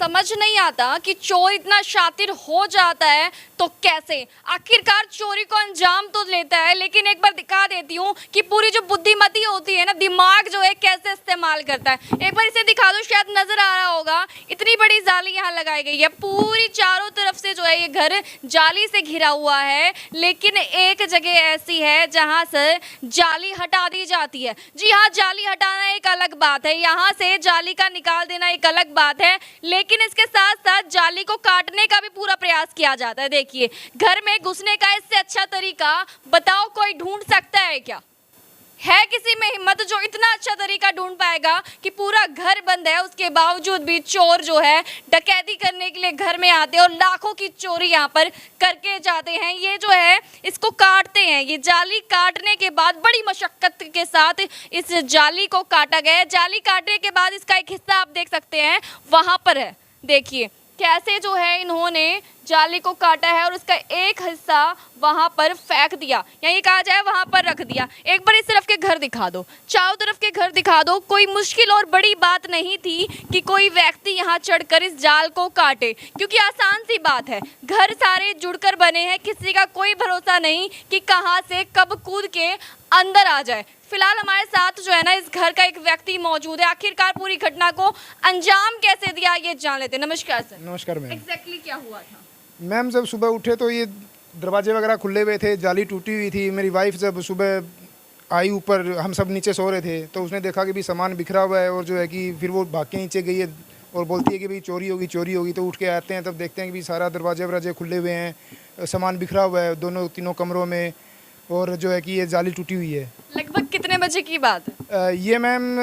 समझ नहीं आता कि चोर इतना शातिर हो जाता है तो कैसे। आखिरकार चोरी को अंजाम तो लेता है, लेकिन एक बार दिखा देती हूँ कि पूरी जो बुद्धिमती होती है ना, दिमाग जो है कैसे इस्तेमाल करता है। एक बार इसे दिखा दो, शायद नजर आ रहा होगा। इतनी बड़ी जाली यहाँ लगाई गई है, पूरी चारों तरफ से जो है ये घर जाली से घिरा हुआ है, लेकिन एक जगह ऐसी है जहाँ से जाली हटा दी जाती है। जी हाँ, जाली हटाना एक अलग बात है, यहाँ से जाली का निकाल देना एक अलग बात है, लेकिन इसके साथ साथ जाली को काटने का भी पूरा प्रयास किया जाता है। देखिए, घर में घुसने का इससे अच्छा तरीका बताओ कोई ढूंढ सकता है क्या? है किसी में हिम्मत जो इतना अच्छा तरीका ढूंढ पाएगा कि पूरा घर बंद है, उसके बावजूद भी चोर जो है डकैती करने के लिए घर में आते हैं और लाखों की चोरी यहाँ पर करके जाते हैं। ये जो है इसको काटते हैं, ये जाली काटने के बाद बड़ी मशक्कत के साथ इस जाली को काटा गया है। जाली काटने के बाद इसका एक हिस्सा आप देख सकते हैं वहाँ पर है। देखिए कैसे जो है इन्होंने जाली को काटा है और उसका एक हिस्सा वहाँ पर फेंक दिया, या ये कहा जाए वहाँ पर रख दिया। एक बार इस तरफ के घर दिखा दो, चारों तरफ के घर दिखा दो। कोई मुश्किल और बड़ी बात नहीं थी कि कोई व्यक्ति यहाँ चढ़कर इस जाल को काटे, क्योंकि आसान सी बात है। घर सारे जुड़कर बने हैं, किसी का कोई भरोसा नहीं कि कहाँ से कब कूद के अंदर आ जाए। फिलहाल हमारे साथ जो है ना इस घर का एक व्यक्ति मौजूद है। आखिरकार पूरी घटना को अंजाम कैसे दिया ये जान लेते। नमस्कार सर। नमस्कार मैम। एग्जैक्टली क्या हुआ था? मैम जब सुबह उठे तो ये दरवाजे वगैरह खुले हुए थे, जाली टूटी हुई थी। मेरी वाइफ जब सुबह आई ऊपर, हम सब नीचे सो रहे थे, तो उसने देखा कि भी सामान बिखरा हुआ है और जो है कि फिर वो भाग के नीचे गई है और बोलती है कि भाई चोरी होगी चोरी होगी। तो उठ के आते हैं तब देखते हैं कि भी सारा दरवाजे वराजे खुले हुए हैं, सामान बिखरा हुआ है दोनों तीनों कमरों में, और जो है कि ये जाली टूटी हुई है। लगभग कितने बजे की बात है? ये मैम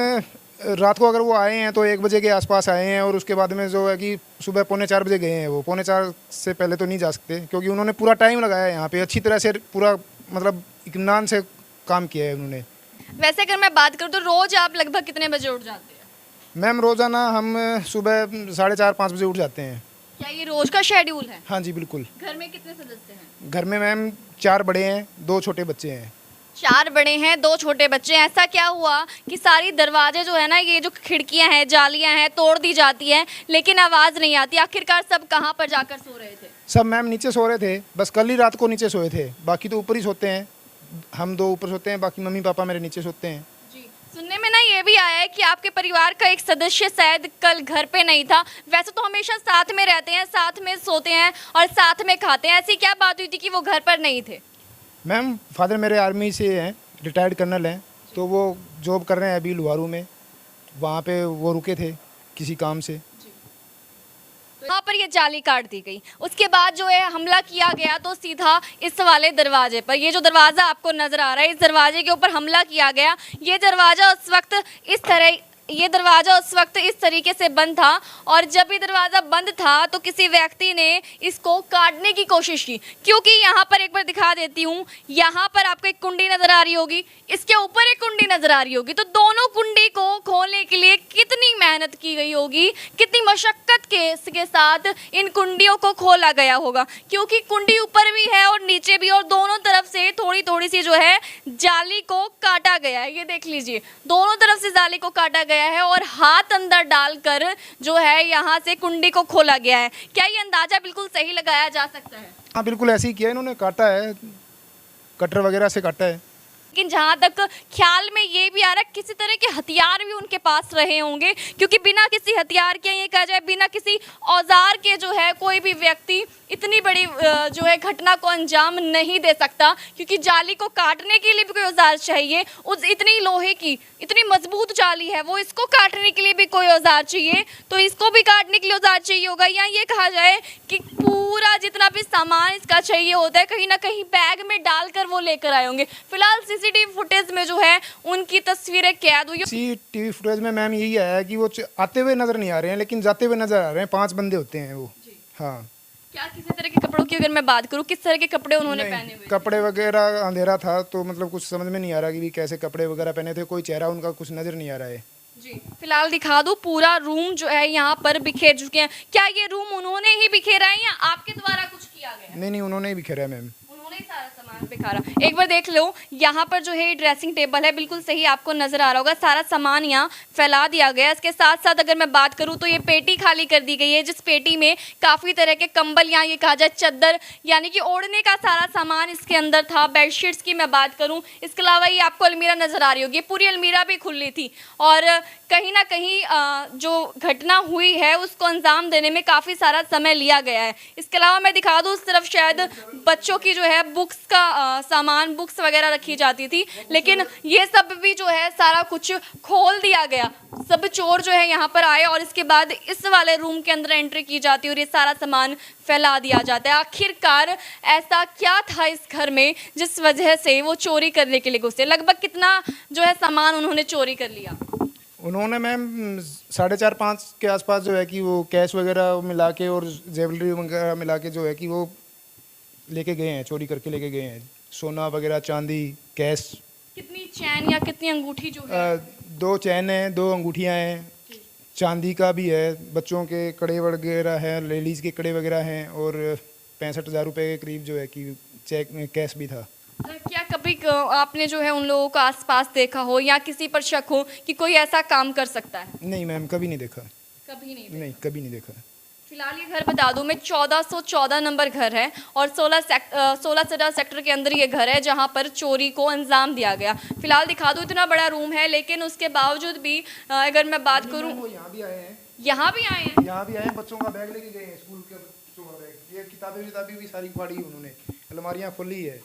रात को अगर वो आए हैं तो 1 बजे के आसपास आए हैं, और उसके बाद में जो है कि सुबह 3:45 बजे गए हैं। वो 3:45 से पहले तो नहीं जा सकते, क्योंकि उन्होंने पूरा टाइम लगाया है यहाँ पे, अच्छी तरह से पूरा मतलब इत्मीनान से काम किया है उन्होंने। वैसे अगर मैं बात करूँ तो रोज आप लगभग कितने बजे उठ जाते हैं? मैम रोज़ाना हम सुबह 4:30-5 बजे उठ जाते हैं। क्या ये रोज का शेड्यूल है? हाँ जी बिल्कुल। घर में कितने सदस्य हैं? घर में मैम 4 बड़े हैं, 2 छोटे बच्चे हैं। 4 बड़े हैं, 2 छोटे बच्चे हैं। ऐसा क्या हुआ कि सारी दरवाजे जो है ना, ये जो खिड़कियां हैं, जालियां हैं, तोड़ दी जाती हैं, लेकिन आवाज़ नहीं आती? आखिरकार सब कहाँ पर जाकर सो रहे थे? सब मैम नीचे सो रहे थे, बस कल ही रात को नीचे सोए थे, बाकी तो ऊपर ही सोते हैं। हम 2 ऊपर सोते हैं, बाकी मम्मी पापा मेरे नीचे सोते हैं। जी, सुनने में ना ये भी आया है कि आपके परिवार का एक सदस्य शायद कल घर पे नहीं था। वैसे तो हमेशा साथ में रहते हैं, साथ में सोते हैं और साथ में खाते हैं। ऐसी क्या बात हुई थी कि वो घर पर नहीं थे? मैम फादर मेरे आर्मी से हैं, रिटायर्ड कर्नल हैं, तो वो जॉब कर रहे हैं अभी लुहारू में। वहाँ पे वो रुके थे किसी काम से। वहाँ पर ये जाली काट दी गई, उसके बाद जो है हमला किया गया तो सीधा इस वाले दरवाजे पर, ये जो दरवाज़ा आपको नज़र आ रहा है, इस दरवाजे के ऊपर हमला किया गया। ये दरवाज़ा उस वक्त इस तरीके से बंद था, और जब ये दरवाज़ा बंद था तो किसी व्यक्ति ने इसको काटने की कोशिश की। क्योंकि यहाँ पर एक बार दिखा देती हूँ, यहाँ पर आपको एक कुंडी नज़र आ रही होगी, इसके ऊपर एक कुंडी नज़र आ रही होगी, तो दोनों कुंडी को खोलने के लिए कितनी मेहनत की गई होगी, कितनी मशक्क़त के साथ इन कुंडियों को खोला गया होगा। क्योंकि कुंडी ऊपर भी है और नीचे भी, और दोनों तरफ से थोड़ी थोड़ी सी जो है जाली को काटा गया है। ये देख लीजिए, दोनों तरफ से जाली को काटा गया है और हाथ अंदर डालकर जो है यहाँ से कुंडी को खोला गया है। क्या ये अंदाजा बिल्कुल सही लगाया जा सकता है? हाँ बिल्कुल ऐसे ही किया, इन्होंने काटा है, कटर वगैरह से काटा है। लेकिन जहाँ तक ख्याल में ये भी आ रहा है किसी तरह के हथियार भी उनके पास रहे होंगे, क्योंकि बिना किसी हथियार के, ये कहा जाए बिना किसी औजार के जो है कोई भी व्यक्ति इतनी बड़ी जो है घटना को अंजाम नहीं दे सकता। क्योंकि जाली को काटने के लिए भी कोई औजार चाहिए, उस इतनी लोहे की इतनी मजबूत जाली है, वो इसको काटने के लिए भी कोई औजार चाहिए, तो इसको भी काटने के लिए औजार चाहिए होगा। या ये कहा जाए कि पूरा जितना भी सामान इसका चाहिए होता है कहीं ना कहीं बैग में डालकर वो लेकर आए होंगे। फिलहाल सीसीटीवी फुटेज में जो है उनकी तस्वीरें कैद हुई। सीसीटीवी फुटेज में मैम यही आया है कि वो आते हुए नजर नहीं आ रहे हैं, लेकिन जाते हुए नजर आ रहे हैं। 5 बंदे होते हैं वो। हाँ। क्या किसी तरह के कपड़ों की अगर मैं बात करूं, किस तरह के कपड़े उन्होंने पहने हुए? कपड़े वगैरह अंधेरा था तो मतलब कुछ समझ में नहीं आ रहा कि भी कैसे कपड़े वगैरह पहने थे, कोई चेहरा उनका कुछ नजर नहीं आ रहा है। जी, फिलहाल दिखा दूं, पूरा रूम जो है यहाँ पर बिखेर चुके हैं। क्या ये रूम उन्होंने ही बिखेरा है या आपके द्वारा कुछ किया गया? नहीं, उन्होंने ही बिखेरा है मैम। उन्होंने उन्होंने ही सारा सामान बिखारा। एक बार देख लो, यहाँ पर जो है ये ड्रेसिंग टेबल है, बिल्कुल सही आपको नजर आ रहा होगा, सारा सामान यहाँ फैला दिया गया है। इसके साथ साथ अगर मैं बात करूँ तो ये पेटी खाली कर दी गई है, जिस पेटी में काफ़ी तरह के कंबल, यहाँ ये कहा जाए चद्दर, यानी कि ओढ़ने का सारा सामान इसके अंदर था। बेडशीट्स की मैं बात करूँ, इसके अलावा ये आपको अलमीरा नज़र आ रही होगी, पूरी अलमीरा भी खुली थी। और कहीं ना कहीं जो घटना हुई है उसको अंजाम देने में काफ़ी सारा समय लिया गया है। इसके अलावा मैं दिखा दूँ, उस तरफ शायद बच्चों की जो है बुक्स का सामान, बुक्स वगैरह रखी जाती थी, लेकिन ये सब भी जो है सारा कुछ खोल दिया गया। सब चोर जो है यहाँ पर आए और इसके बाद इस वाले रूम के अंदर एंट्री की जाती है और ये सारा सामान फैला दिया जाता है। आखिरकार ऐसा क्या था इस घर में जिस वजह से वो चोरी करने के लिए घुसे? लगभग कितना जो है सामान उन्होंने चोरी कर लिया? उन्होंने मैम 4.5-5 के आसपास जो है कि वो कैश वगैरह मिला के और ज्वेलरी वगैरह मिला के जो है कि वो लेके गए हैं, चोरी करके लेके गए हैं। सोना वगैरह, चांदी, कैश। कितनी चैन या कितनी अंगूठी जो है? 2 चैन हैं, 2 अंगूठियाँ हैं, चांदी का भी है, बच्चों के कड़े वगैरह हैं, लेडीज़ के कड़े वगैरह हैं और 65,000 रुपये के करीब जो है कि चेक कैश भी था। क्या कभी आपने जो है उन लोगों को आसपास देखा हो या किसी पर शक हो कि कोई ऐसा काम कर सकता है? नहीं मैम, कभी नहीं देखा। कभी नहीं? नहीं, कभी नहीं देखा। फिलहाल ये घर बता दूं मैं 1414 नंबर घर है और 16 सेक्टर के अंदर ये घर है जहां पर चोरी को अंजाम दिया गया। फिलहाल दिखा दूं, इतना बड़ा रूम है, लेकिन उसके बावजूद भी अगर मैं बात करूं, यहाँ भी आए हैं, यहाँ भी आए हैं, यहाँ भी आए हैं, बच्चों का बैग लेके गए हैं, स्कूल के बच्चों का बैग। ये किताबें भी सारी फाड़ी उन्होंने, अलमारियाँ खुली है।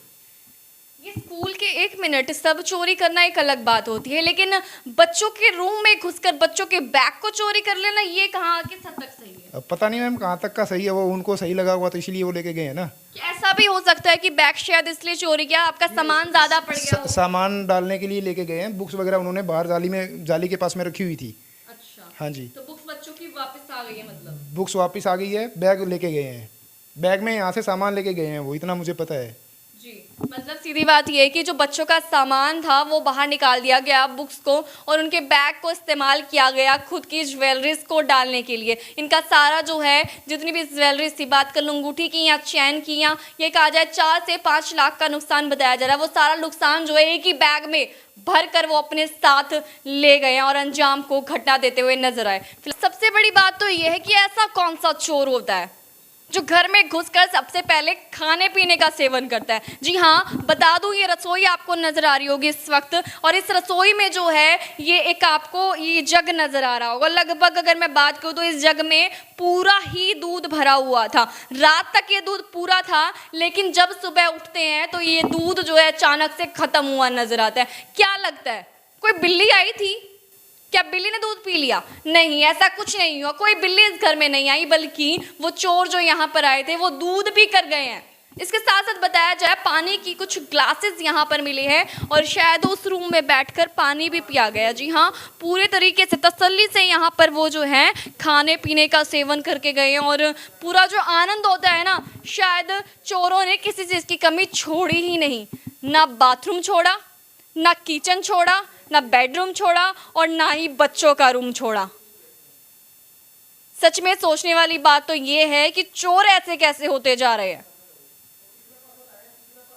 ये स्कूल के 1 मिनट सब चोरी करना एक अलग बात होती है, लेकिन बच्चों के रूम में घुसकर बच्चों के बैग को चोरी कर लेना, ये कहाँ किस हद तक सही है? अब पता नहीं मैम कहाँ तक का सही है, वो उनको सही लगा हुआ तो इसलिए वो लेके गए हैं ना। क्या ऐसा भी हो सकता है कि बैग शायद इसलिए चोरी किया, आपका सामान ज्यादा पड़ गया हो? सामान डालने के लिए लेके गए हैं। बुक्स वगैरह उन्होंने बाहर जाली के पास में रखी हुई थी। अच्छा, हाँ जी। तो बुक्स बच्चों की वापस आ गई है? मतलब बुक्स वापस आ गई है, बैग लेके गए हैं, बैग में यहाँ से सामान लेके गए हैं, वो इतना मुझे पता है जी। मतलब सीधी बात ये है कि जो बच्चों का सामान था वो बाहर निकाल दिया गया, बुक्स को, और उनके बैग को इस्तेमाल किया गया खुद की ज्वेलरीज को डालने के लिए। इनका सारा जो है जितनी भी ज्वेलरीज थी, बात कर लूँ अंगूठी की या चैन की, या ये कहा जाए 4 से 5 लाख का नुकसान बताया जा रहा है, वो सारा नुकसान जो है एक ही बैग में भर कर वो अपने साथ ले गए और अंजाम को घटना देते हुए नजर आए। सबसे बड़ी बात तो ये है कि ऐसा कौन सा चोर होता है जो घर में घुसकर सबसे पहले खाने पीने का सेवन करता है? जी हाँ, बता दूं, ये रसोई आपको नजर आ रही होगी इस वक्त, और इस रसोई में जो है ये एक आपको ये जग नजर आ रहा होगा। लगभग अगर मैं बात करूं तो इस जग में पूरा ही दूध भरा हुआ था। रात तक ये दूध पूरा था, लेकिन जब सुबह उठते हैं तो ये दूध जो है अचानक से खत्म हुआ नजर आता है। क्या लगता है कोई बिल्ली आई थी? क्या बिल्ली ने दूध पी लिया? नहीं, ऐसा कुछ नहीं हुआ, कोई बिल्ली इस घर में नहीं आई, बल्कि वो चोर जो यहाँ पर आए थे वो दूध पी कर गए हैं। इसके साथ साथ बताया जाए पानी की कुछ ग्लासेस यहाँ पर मिले हैं और शायद उस रूम में बैठकर पानी भी पिया गया। जी हाँ, पूरे तरीके से तसल्ली से यहाँ पर वो जो है खाने पीने का सेवन करके गए हैं और पूरा जो आनंद होता है ना, शायद चोरों ने किसी चीज़ की कमी छोड़ी ही नहीं। ना बाथरूम छोड़ा, ना किचन छोड़ा, ना बेडरूम छोड़ा और ना ही बच्चों का रूम छोड़ा। सच में सोचने वाली बात तो ये है कि चोर ऐसे कैसे होते जा रहे हैं।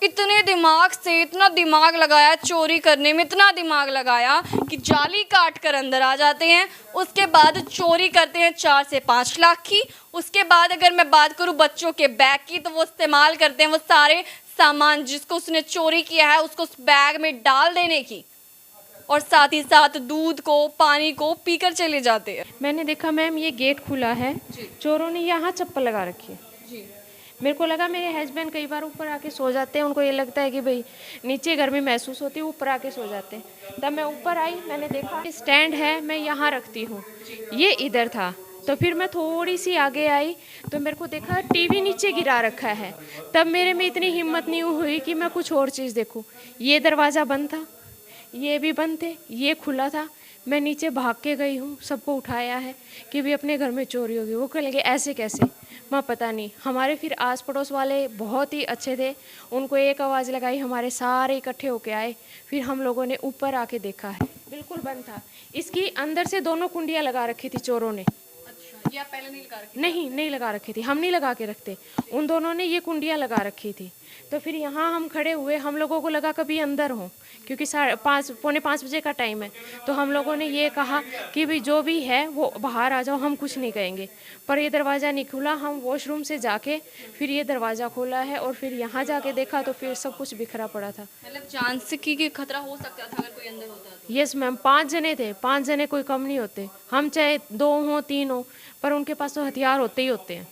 इतने दिमाग से, इतना दिमाग लगाया चोरी करने में, इतना दिमाग लगाया कि जाली काट कर अंदर आ जाते हैं, उसके बाद चोरी करते हैं 4 से 5 लाख की। उसके बाद अगर मैं बात करूं बच्चों के बैग की, तो वो इस्तेमाल करते हैं वो सारे सामान जिसको उसने चोरी किया है उसको उस बैग में डाल देने की, और साथ ही साथ दूध को, पानी को पीकर चले जाते हैं। मैंने देखा मैम ये गेट खुला है, चोरों ने यहाँ चप्पल लगा रखी है जी। मेरे को लगा मेरे हस्बैंड कई बार ऊपर आके सो जाते हैं, उनको ये लगता है कि भाई नीचे गर्मी महसूस होती है, ऊपर आके सो जाते हैं। तब मैं ऊपर आई, मैंने देखा स्टैंड है, मैं यहाँ रखती हूँ, ये इधर था। तो फिर मैं थोड़ी सी आगे आई तो मेरे को देखा टीवी नीचे गिरा रखा है। तब मेरे में इतनी हिम्मत नहीं हुई कि मैं कुछ और चीज़ देखूँ। ये दरवाज़ा बंद था, ये भी बंद थे, ये खुला था। मैं नीचे भाग के गई हूँ, सबको उठाया है कि भी अपने घर में चोरी होगी। वो कहेंगे ऐसे कैसे, माँ पता नहीं। हमारे फिर आस पड़ोस वाले बहुत ही अच्छे थे, उनको एक आवाज़ लगाई, हमारे सारे इकट्ठे होके आए। फिर हम लोगों ने ऊपर आके देखा है, बिल्कुल बंद था। इसकी अंदर से दोनों कुंडियाँ लगा रखी थी चोरों ने। या पहले नहीं लगा रखी? नहीं लगा रखी थी, हम नहीं लगा के रखते, उन दोनों ने ये कुंडियाँ लगा रखी थी। तो फिर यहाँ हम खड़े हुए, हम लोगों को लगा कभी अंदर हों, क्योंकि 5:30 पौने 5 बजे का टाइम है। तो हम लोगों ने ये कहा कि भाई जो भी है वो बाहर आ जाओ, हम कुछ नहीं कहेंगे। पर ये दरवाज़ा नहीं खुला, हम वॉशरूम से जाके फिर ये दरवाज़ा खोला है और फिर यहाँ जाके देखा तो फिर सब कुछ बिखरा पड़ा था। मतलब जान से की खतरा हो सकता था अगर कोई अंदर होता तो। यस मैम, 5 जने थे, 5 जने कोई कम नहीं होते। हम चाहे 2 हों 3 हों, पर उनके पास तो हथियार होते ही होते हैं।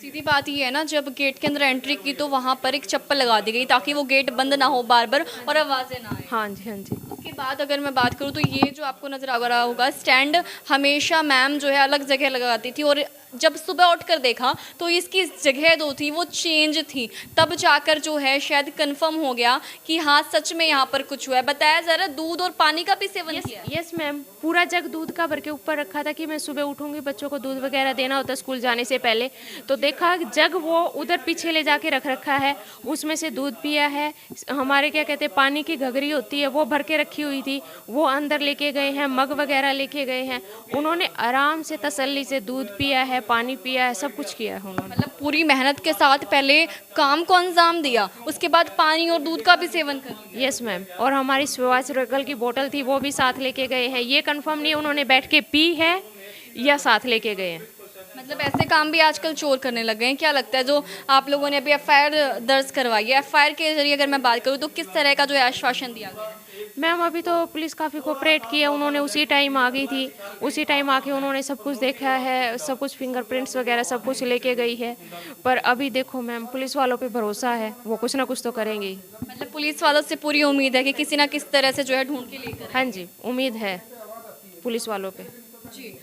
सीधी बात ये है ना, जब गेट के अंदर एंट्री की तो वहाँ पर एक चप्पल लगा दी गई ताकि वो गेट बंद ना हो बार बार और आवाज़ें ना आए। हाँ जी, हाँ जी। उसके बाद अगर मैं बात करूँ तो ये जो आपको नज़र आ रहा होगा स्टैंड, हमेशा मैम जो है अलग जगह लगाती थी, और जब सुबह उठकर देखा तो इसकी जगह जो थी वो चेंज थी। तब जाकर जो है शायद कंफर्म हो गया कि हाँ सच में यहाँ पर कुछ हुआ है। बताया जा रहा है दूध और पानी का भी सेवन किया है। यस मैम, पूरा जग दूध का भर के ऊपर रखा था कि मैं सुबह उठूंगी, बच्चों को दूध वगैरह देना होता है स्कूल जाने से पहले। तो देखा जग वो उधर पीछे ले जाके रख रखा है, उसमें से दूध पिया है। हमारे क्या कहते हैं पानी की घगरी होती है वो भर के रखी हुई थी, वो अंदर लेके गए हैं, मग वगैरह लेके गए हैं। उन्होंने आराम से तसल्ली से दूध पिया है, पानी पिया है, सब कुछ किया है उन्होंने। मतलब पूरी मेहनत के साथ पहले काम को अंजाम दिया, उसके बाद पानी और दूध का भी सेवन कर लिया। यस मैम, और हमारी स्वास्थ्य की बोतल थी वो भी साथ लेके गए हैं। ये कंफर्म नहीं उन्होंने बैठ के पी है या साथ लेके गए हैं। मतलब ऐसे काम भी आजकल चोर करने लग गए हैं। क्या लगता है जो आप लोगों ने अभी एफआईआर दर्ज करवाई है, एफआईआर के जरिए अगर मैं बात करूँ तो किस तरह का जो है आश्वासन दिया गया है? मैम अभी तो पुलिस काफ़ी कोऑपरेट किया, उन्होंने उसी टाइम आ गई थी, उसी टाइम आके उन्होंने सब कुछ देखा है, सब कुछ फिंगरप्रिंट्स वगैरह सब कुछ लेके गई है। पर अभी देखो मैम, पुलिस वालों पे भरोसा है, वो कुछ ना कुछ तो करेंगे ही। मतलब पुलिस वालों से पूरी उम्मीद है कि किसी ना किस तरह से जो है ढूंढ के लेकर। हाँ जी, उम्मीद है पुलिस वालों पे। जी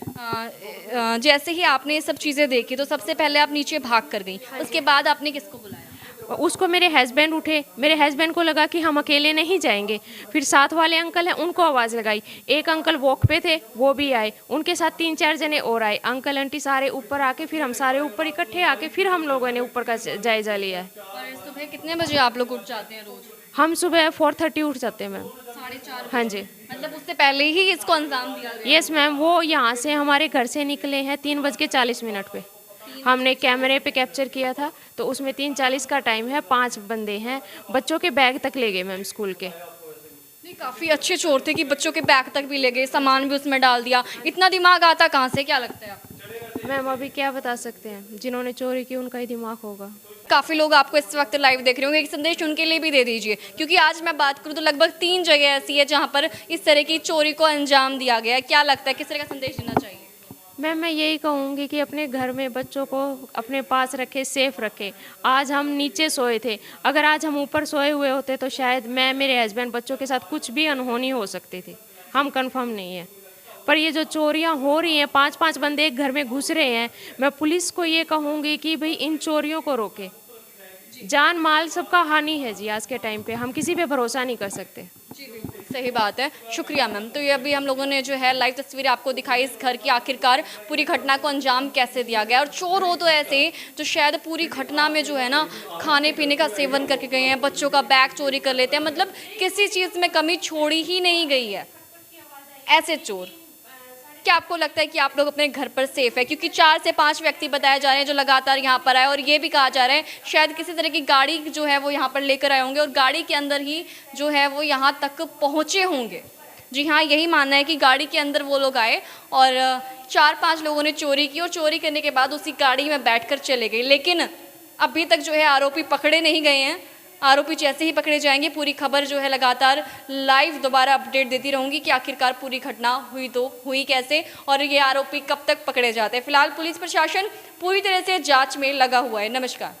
जैसे ही आपने ये सब चीज़ें देखी तो सबसे पहले आप नीचे भाग कर गई, उसके बाद आपने किसको बुलाया? उसको मेरे हस्बैंड उठे, मेरे हस्बैंड को लगा कि हम अकेले नहीं जाएंगे। फिर साथ वाले अंकल हैं, उनको आवाज़ लगाई। एक अंकल वॉक पे थे, वो भी आए, उनके साथ 3-4 जने और आए। अंकल आंटी सारे ऊपर आके फिर हम सारे ऊपर इकट्ठे आके फिर हम लोगों ने ऊपर का जायजा लिया है। और सुबह कितने बजे आप लोग उठ जाते हैं रोज? हम सुबह 4:30 उठ जाते हैं मैम। 4:30? हाँ जी। मतलब उससे पहले ही इसको अंजाम दिया गया? यस मैम, वो यहाँ से हमारे घर से निकले हैं 3:40 पे। हमने कैमरे पे कैप्चर किया था, तो उसमें 3:40 का टाइम है, 5 बंदे हैं, बच्चों के बैग तक ले गए मैम स्कूल के। नहीं, काफ़ी अच्छे चोर थे कि बच्चों के बैग तक भी ले गए, सामान भी उसमें डाल दिया। इतना दिमाग आता कहाँ से, क्या लगता है आपको? मैम अभी क्या बता सकते हैं, जिन्होंने चोरी की उनका ही दिमाग होगा। काफ़ी लोग आपको इस वक्त लाइव देख रहे होंगे, एक संदेश उनके लिए भी दे दीजिए, क्योंकि आज मैं बात करूँ तो लगभग 3 जगह ऐसी है जहाँ पर इस तरह की चोरी को अंजाम दिया गया है। क्या लगता है किस तरह का संदेश देना चाहिए? मैम मैं यही कहूँगी कि अपने घर में बच्चों को अपने पास रखे, सेफ रखे। आज हम नीचे सोए थे, अगर आज हम ऊपर सोए हुए होते तो शायद मैं, मेरे हस्बैंड, बच्चों के साथ कुछ भी अनहोनी हो सकती थी। हम कंफर्म नहीं है, पर ये जो चोरियां हो रही हैं, 5-5 बंदे एक घर में घुस रहे हैं, मैं पुलिस को ये कहूँगी कि भाई इन चोरियों को रोके। जान माल सबका हानि है जी, आज के टाइम पे हम किसी पे भरोसा नहीं कर सकते। जी बिल्कुल सही बात है, शुक्रिया मैम। तो ये अभी हम लोगों ने जो है लाइव तस्वीरें आपको दिखाई इस घर की, आखिरकार पूरी घटना को अंजाम कैसे दिया गया। और चोर हो तो ऐसे जो शायद पूरी घटना में जो है ना खाने पीने का सेवन करके गए हैं, बच्चों का बैग चोरी कर लेते हैं, मतलब किसी चीज़ में कमी छोड़ी ही नहीं गई है ऐसे चोर। क्या आपको लगता है कि आप लोग अपने घर पर सेफ है? क्योंकि 4 से 5 व्यक्ति बताए जा रहे हैं जो लगातार यहाँ पर आए, और ये भी कहा जा रहा है शायद किसी तरह की गाड़ी जो है वो यहाँ पर लेकर आए होंगे और गाड़ी के अंदर ही जो है वो यहाँ तक पहुँचे होंगे। जी हाँ, यही मानना है कि गाड़ी के अंदर वो लोग आए और 4-5 लोगों ने चोरी की और चोरी करने के बाद उसी गाड़ी में बैठकर चले गए। लेकिन अभी तक जो है आरोपी पकड़े नहीं गए हैं। आरोपी जैसे ही पकड़े जाएंगे पूरी खबर जो है लगातार लाइव दोबारा अपडेट देती रहूंगी कि आखिरकार पूरी घटना हुई तो हुई कैसे और ये आरोपी कब तक पकड़े जाते हैं। फिलहाल पुलिस प्रशासन पूरी तरह से जांच में लगा हुआ है। नमस्कार।